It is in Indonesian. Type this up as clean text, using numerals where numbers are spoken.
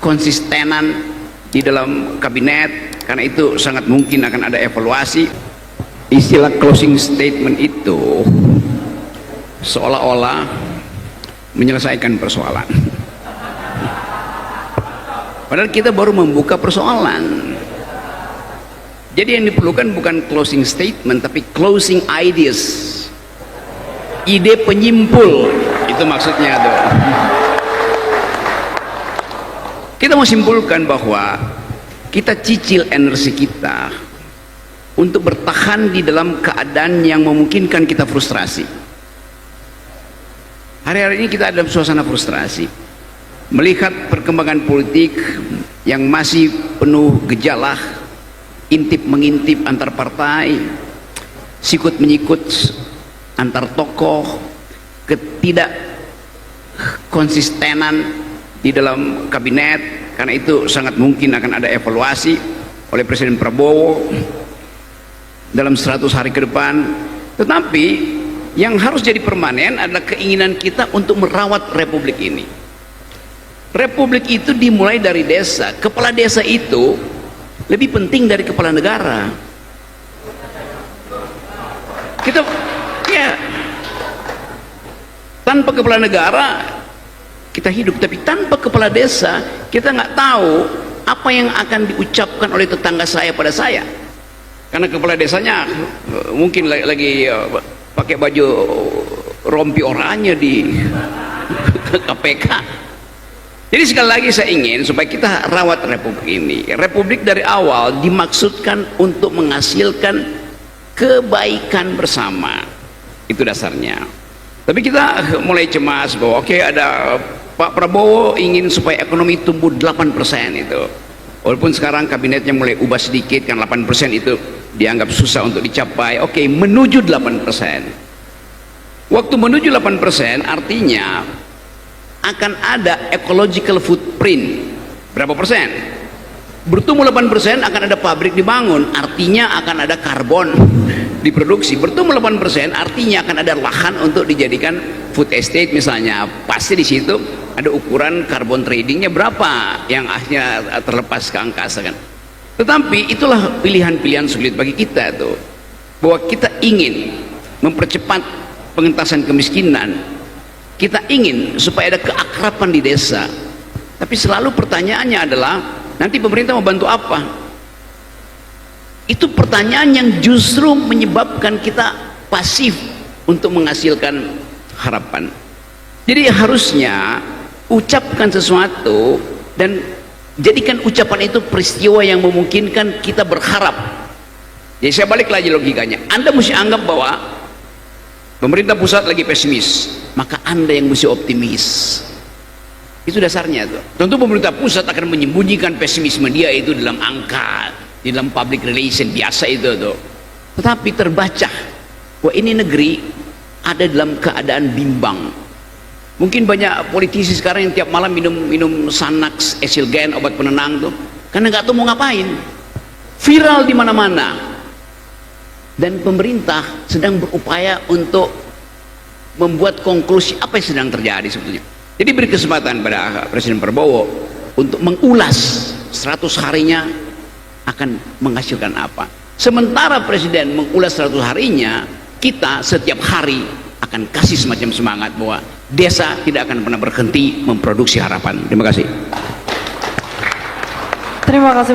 konsistenan di dalam kabinet, karena itu sangat mungkin akan ada evaluasi. Istilah closing statement itu seolah-olah menyelesaikan persoalan, padahal kita baru membuka persoalan. Jadi yang diperlukan bukan closing statement, tapi closing ideas, ide penyimpul, itu maksudnya tuh. Kita mau simpulkan bahwa kita cicil energi kita untuk bertahan di dalam keadaan yang memungkinkan kita frustrasi. Hari-hari ini kita ada dalam suasana frustrasi, melihat perkembangan politik yang masih penuh gejala intip mengintip antar partai, sikut menyikut antar tokoh, ketidak konsistenan di dalam kabinet. Karena itu sangat mungkin akan ada evaluasi oleh Presiden Prabowo dalam 100 hari ke depan. Tetapi yang harus jadi permanen adalah keinginan kita untuk merawat republik ini. Republik itu dimulai dari desa. Kepala desa itu lebih penting dari kepala negara. Kita ya, tanpa kepala negara kita hidup, tapi tanpa kepala desa kita nggak tahu apa yang akan diucapkan oleh tetangga saya pada saya, karena kepala desanya mungkin lagi pakai baju rompi oranye di KPK. Jadi sekali lagi saya ingin supaya kita rawat republik ini. Republik dari awal dimaksudkan untuk menghasilkan kebaikan bersama, itu dasarnya. Tapi kita mulai cemas bahwa oke, ada Pak Prabowo ingin supaya ekonomi tumbuh 8% itu. Walaupun sekarang kabinetnya mulai ubah sedikit, kan 8% itu dianggap susah untuk dicapai. Oke, menuju 8%. Waktu menuju 8% artinya akan ada ecological footprint. Berapa persen? Bertumbuh 8% akan ada pabrik dibangun, artinya akan ada karbon diproduksi. Bertumbuh 8% artinya akan ada lahan untuk dijadikan food estate misalnya. Pasti di situ ada ukuran carbon tradingnya berapa yang akhirnya terlepas ke angkasa kan. Tetapi itulah pilihan-pilihan sulit bagi kita tuh, bahwa kita ingin mempercepat pengentasan kemiskinan, kita ingin supaya ada keakraban di desa. Tapi selalu pertanyaannya adalah, nanti pemerintah mau bantu apa? Itu pertanyaan yang justru menyebabkan kita pasif untuk menghasilkan harapan. Jadi harusnya ucapkan sesuatu dan jadikan ucapan itu peristiwa yang memungkinkan kita berharap. Jadi saya balik lagi logikanya, Anda mesti anggap bahwa pemerintah pusat lagi pesimis, maka Anda yang mesti optimis. Itu dasarnya tuh. Tentu pemerintah pusat akan menyembunyikan pesimisme dia itu dalam angka, di dalam public relation biasa itu tuh. Tetapi terbaca bahwa ini negeri ada dalam keadaan bimbang. Mungkin banyak politisi sekarang yang tiap malam minum Xanax, Esilgen, obat penenang tuh, karena nggak tahu mau ngapain. Viral di mana-mana. Dan pemerintah sedang berupaya untuk membuat konklusi apa yang sedang terjadi sebetulnya. Jadi beri kesempatan pada Presiden Prabowo untuk mengulas 100 harinya akan menghasilkan apa. Sementara Presiden mengulas 100 harinya, kita setiap hari akan kasih semacam semangat bahwa desa tidak akan pernah berhenti memproduksi harapan. Terima kasih. Terima kasih.